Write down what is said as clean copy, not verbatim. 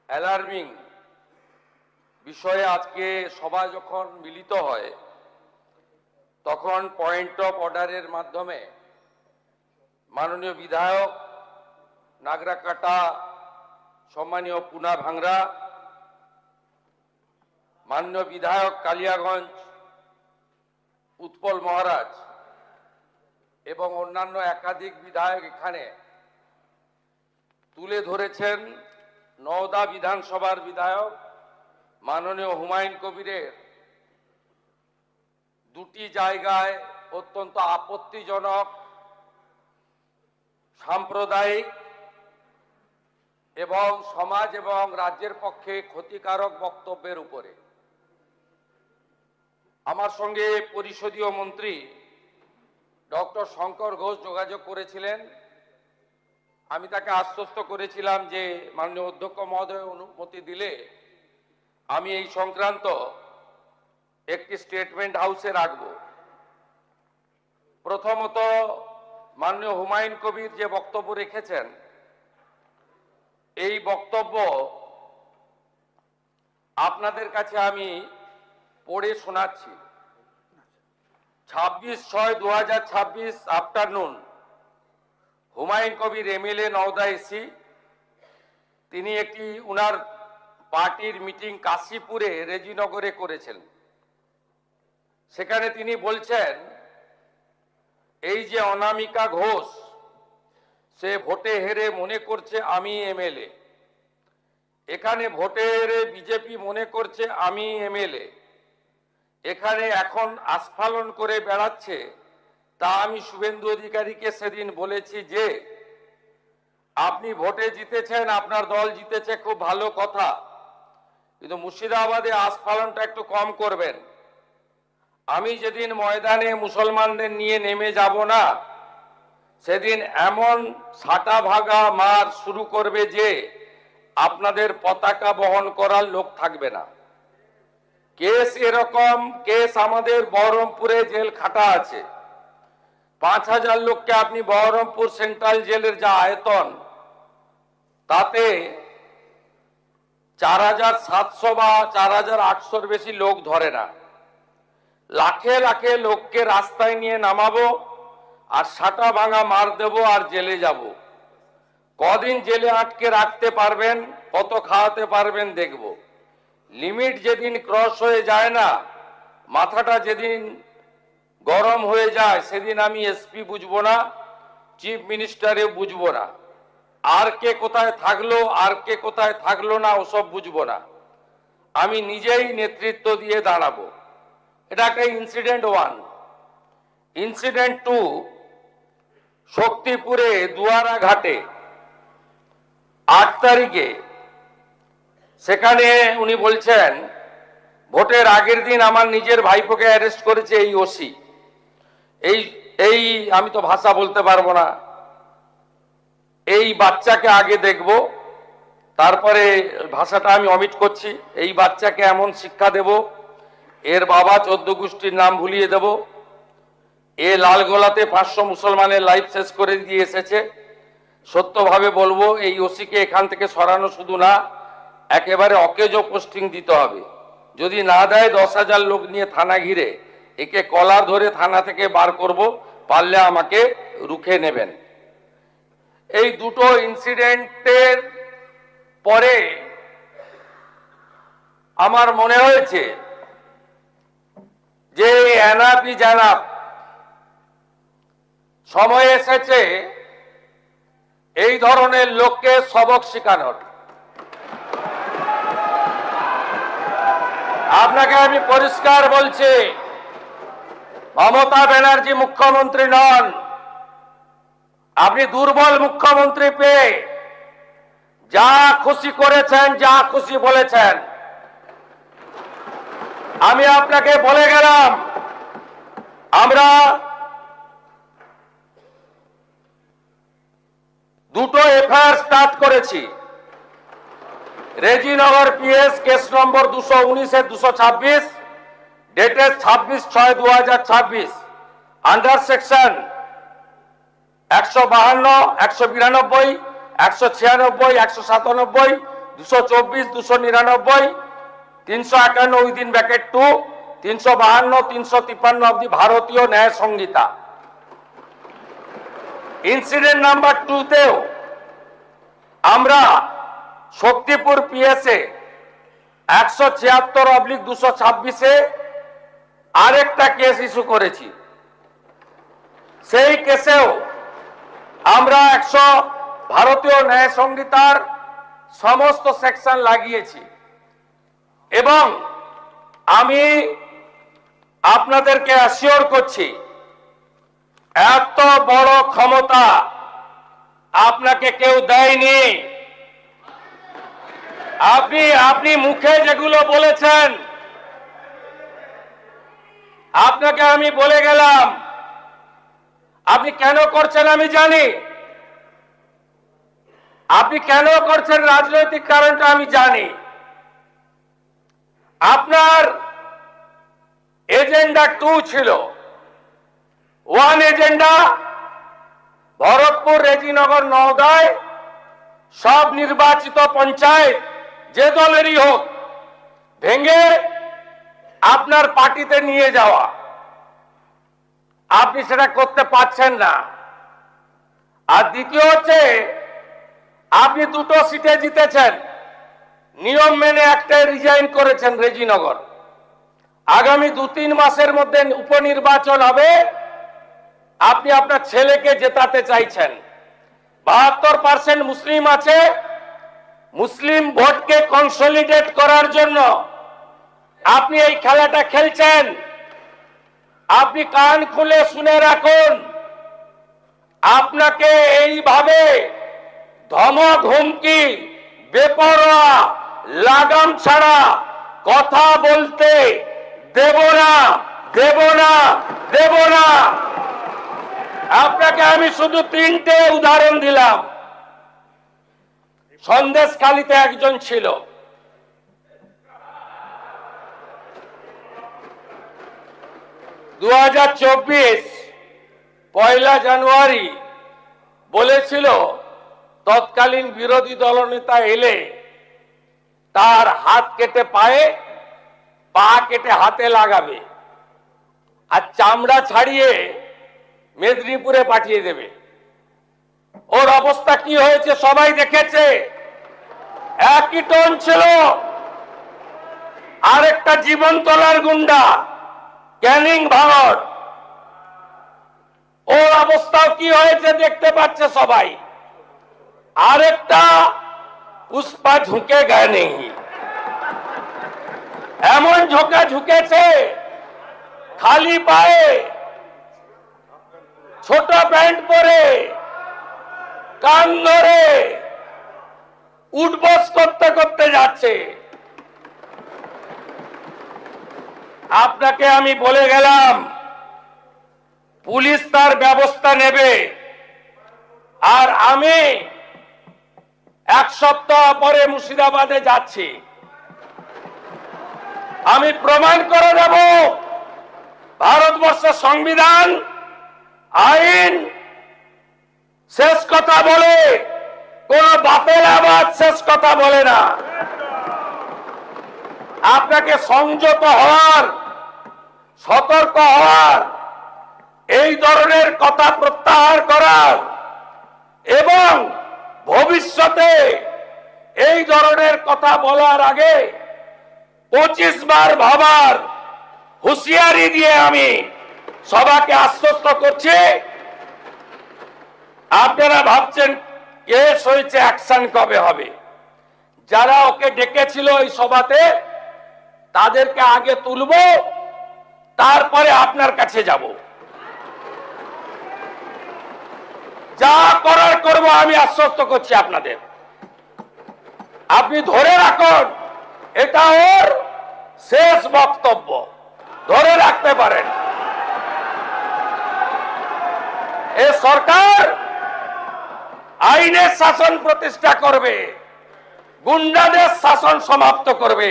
Alarming বিষয়ে আজকে সভা যখন মিলিত হয় তখন পয়েন্ট অফ অর্ডারের মাধ্যমে মাননীয় বিধায়ক নাগরাকাটা, সম্মানীয় পুনা ভাংরা, মাননীয় বিধায়ক কালিয়াগঞ্জ উৎপল মহারাজ এবং অন্যান্য একাধিক বিধায়ক এখানে তুলে ধরেছেন নওদা বিধানসভার বিধায়ক মাননীয় হুমায়ুন কবিরের দুটি জায়গায় অত্যন্ত আপত্তিজনক, সাম্প্রদায়িক এবং সমাজ এবং রাজ্যের পক্ষে ক্ষতিকারক বক্তব্যের উপরে আমার সঙ্গে পরিষদীয় মন্ত্রী ডক্টর শঙ্কর ঘোষ যোগাযোগ করেছিলেন। আমি তাকে আশ্বস্ত করেছিলাম যে মাননীয় অধ্যক্ষ মহোদয় অনুমতি দিলে আমি এই সংক্রান্ত একটি স্টেটমেন্ট হাউসে রাখব। প্রথমত, মাননীয় হুমায়ুন কবির যে বক্তব্য রেখেছেন এই বক্তব্য আপনাদের কাছে আমি পড়ে শোনাচ্ছি। 26/6/2026 afternoon Humayun Kabir MLA Nowda AC, তিনি একটি উনার পার্টির মিটিং কাশীপুরে রেজিনগরে করেছেন। সেখানে তিনি বলছেন এই যে অনামিকা ঘোষ সে ভোটে হেরে মনে করছে আমি এমএলএ, এখানে ভোটে হেরে বিজেপি মনে করছে আমি এমএলএ, এখানে এখন আস্ফালন করে বেড়াচ্ছে। তা আমি শুভেন্দু অধিকারীকে সেদিন বলেছি যে আপনি ভোটে জিতেছেন, আপনার দল জিতেছে, খুব ভালো কথা, কিন্তু মুর্শিদাবাদে আস্ফালনটা একটু কম করবেন। আমি যেদিন ময়দানে মুসলমানদের নিয়ে নেমে যাব না সেদিন এমন সাটা ভাগা মার শুরু করবে যে আপনাদের পতাকা বহন করার লোক থাকবে না। কেস এরকম, কেস আমাদের বহরমপুরে জেল খাটা আছে। 5000 লোককে আপনি বহরমপুর সেন্ট্রাল জেলের যা আয়তন তাতে 4700 বা 4800-র বেশি লোক ধরে না। লাখে লাখে লোককে রাস্তায় নিয়ে নামাবো আর সাটা ভাঙা মার দেব আর জেলে যাব। কদিন জেলে আটকে রাখতে পারবেন, কত খাওয়াতে পারবেন দেখব। লিমিট যেদিন ক্রস হয়ে যায় না, মাথাটা যেদিন গরম হয়ে যায় সেদিন আমি এসপি বুঝবো না, চিফ মিনিস্টারে বুঝবো না, আর কে কোথায় থাকলো আর কে কোথায় থাকলো না ওসব বুঝবো না। আমি নিজেই নেতৃত্ব দিয়ে দাঁড়াবো। এটা একটা ইনসিডেন্ট 1। ইনসিডেন্ট 2, শক্তিপুরে দুয়ারা ঘাটে 8 তারিখে সেখানে উনি বলছেন ভোটের আগের দিন আমার নিজের ভাইপোকে অ্যারেস্ট করেছে এই ওসি। এই আমি তো ভাষা বলতে পারবো না। এই বাচ্চাকে আগে দেখব, তারপরে ভাষাটা আমি অমিট করছি। এই বাচ্চাকে এমন শিক্ষা দেব, এর বাবা 14 গোষ্ঠীর নাম ভুলিয়ে দেব। এ লালগোলাতে 500 মুসলমানের লাইফ শেষ করে দিয়ে এসেছে। সত্যভাবে বলবো, এই ওসিকে এখান থেকে সরানো শুধু না, একেবারে অকেজো পোস্টিং দিতে হবে। যদি না দেয় 10,000 লোক নিয়ে থানা ঘিরে একে কলার ধরে থানা থেকে বার করব, পারলে আমাকে রুখে নেবেন। এই দুটো ইনসিডেন্টের পরে আমার মনে হয়েছে যে এনাফি জানাব, সময় এসেছে এই ধরনের লোককে সবক শেখানোর। আপনাকে আমি পরিষ্কার বলছি, মমতা ব্যানার্জি মুখ্যমন্ত্রী নন। আপনি দুর্বল মুখ্যমন্ত্রী পেয়ে যা খুশি করেছেন, যা খুশি বলেছেন। আমি আপনাকে বলে গেলাম আমরা দুটো এফআইআর স্টার্ট করেছি। Rejinagar PS case number 219/226 dated 26/6/2026 under section 152, 192, 196, 197, 224, 299, 351 within bracket 2, 352, 353 of the ভারতীয় ন্যায় সংহিতা। ইনসিডেন্ট নাম্বার 2 তেও আমরা শক্তিপুর পিএসএ 176/226 আরেকটা কেস ইস্যু করেছি। সেই কেসেও আমরা ভারতীয় ন্যায় সংহিতার সমস্ত সেকশন লাগিয়েছি এবং আমি আপনাদেরকে অ্যাসিওর করছি এত বড় ক্ষমতা আপনাকে কেউ দেয়নি। আপনি মুখে যেগুলো বলেছেন, আপনাকে আমি বলে গেলাম, আপনি কেন করছেন আমি জানি, আপনি কেন করছেন রাজনৈতিক কারণটা আমি জানি। আপনার এজেন্ডা 2 ছিল। 1 এজেন্ডা ভরতপুর, রেজিনগর, নওদায় সব নির্বাচিত পঞ্চায়েত যে দলেরই হোক ভেঙে আপনার পার্টিতে নিয়ে যাওয়া। আপনি সেটা করতে পারছেন না। আর দ্বিতীয় হচ্ছে আপনি 2টো সিটে জিতেছেন, নিয়ম মেনে একটাই রিজাইন করেছেন রেজিনগর। আগামী 2-3 মাসের মধ্যে উপনির্বাচন হবে, আপনি আপনার ছেলেকে জেতাতে চাইছেন। 72% মুসলিম আছে, মুসলিম ভোটকে কনসলিডেট করার জন্য আপনি এই খেলাটা খেলছেন। আপনি কান খুলে শুনে রাখুন, আপনাকে এইভাবে ধমক হুমকি বেপরোয়া লাগাম ছাড়া কথা বলতে দেব না, দেব না, দেব না। আপনাকে আমি শুধু 3টে উদাহরণ দিলাম। সন্দেশখালীতে একজন ছিল, পয়লা জানুয়ারি বলেছিল তৎকালীন বিরোধী দলনেতা এলে তার হাত কেটে পায়ে, পা কেটে হাতে লাগাবে আর চামড়া ছাড়িয়ে মেদিনীপুরে পাঠিয়ে দেবে। ওর অবস্থা কি হয়েছে সবাই দেখেছে। একই টোন ছিল। আরেকটা জীবনতলার গুন্ডা ক্যানিং ভারত, ওর অবস্থাও কি হয়েছে দেখতে পাচ্ছে সবাই। আরেকটা পুষ্পা ঝুঁকে গায়ে নেই, এমন ঝোঁকা ঝুঁকেছে খালি পায়ে, ছোট প্যান্ট পরে, কান ধরে উঠবস করতে করতে যাচ্ছে। আপনাকে আমি বলে গেলাম পুলিশ তার ব্যবস্থা নেবে। আর আমি 1 সপ্তাহ পরে মুর্শিদাবাদে যাচ্ছি। আমি প্রমাণ করে দেব ভারতবর্ষের সংবিধান, আইন শেষ কথা বলে, কোন বাতেল আবাদ শেষ কথা বলে না। আপনাকে সংযত হওয়ার, সতর্ক হওয়ার, এই ধরনের কথা প্রত্যাহার করার এবং ভবিষ্যতে এই ধরনের কথা বলার আগে 25 বার ভাবার হুঁশিয়ারি দিয়ে আমি সবাইকে আশ্বস্ত করছি। আপনারা ভাবছেন কেস হয়েছে, অ্যাকশন কবে হবে? যারা ওকে ডেকেছিল এই সভাতে তাদেরকে আগে তুলব, তারপরে আপনার কাছে যাব। যা করার করব, আমি আশ্বস্ত করছি আপনাদের। আপনি ধরে রাখুন, এটা ওর শেষ বক্তব্য, ধরে রাখতে পারেন। এই সরকার আইনের শাসন প্রতিষ্ঠা করবে, গুন্ডাদের শাসন সমাপ্ত করবে।